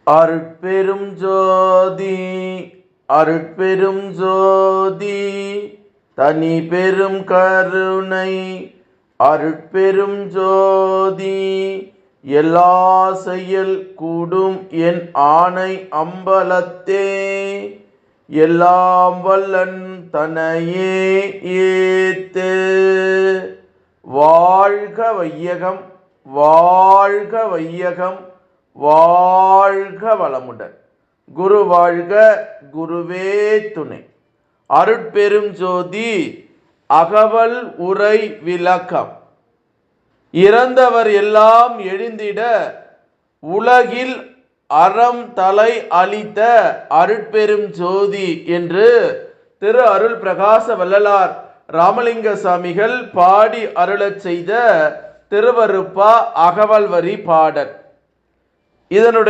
அருட்பெரும் ஜோதி அருட்பெரும் ஜோதி தனி பெரும் கருணை அருட்பெரும் ஜோதி எல்லா செயல் கூடும் என் ஆணை அம்பலத்தே எல்லாம் வல்லன் தனையே ஏத்து. வாழ்க வையகம், வாழ்க வையகம், வாழ்க வளமுடன். குரு வாழ்க, குருவே துணை. அருட்பெரும் ஜோதி அகவல் உரை விளக்கம். இறந்தவர் எல்லாம் எழுந்திட உலகில் அறம் தலை அளித்த அருட்பெரும் ஜோதி என்று திரு அருள் பிரகாச வள்ளலார் ராமலிங்க சாமிகள் பாடி அருளச் செய்த திருவருப்பா அகவல் வரி பாடல். இதனுடைய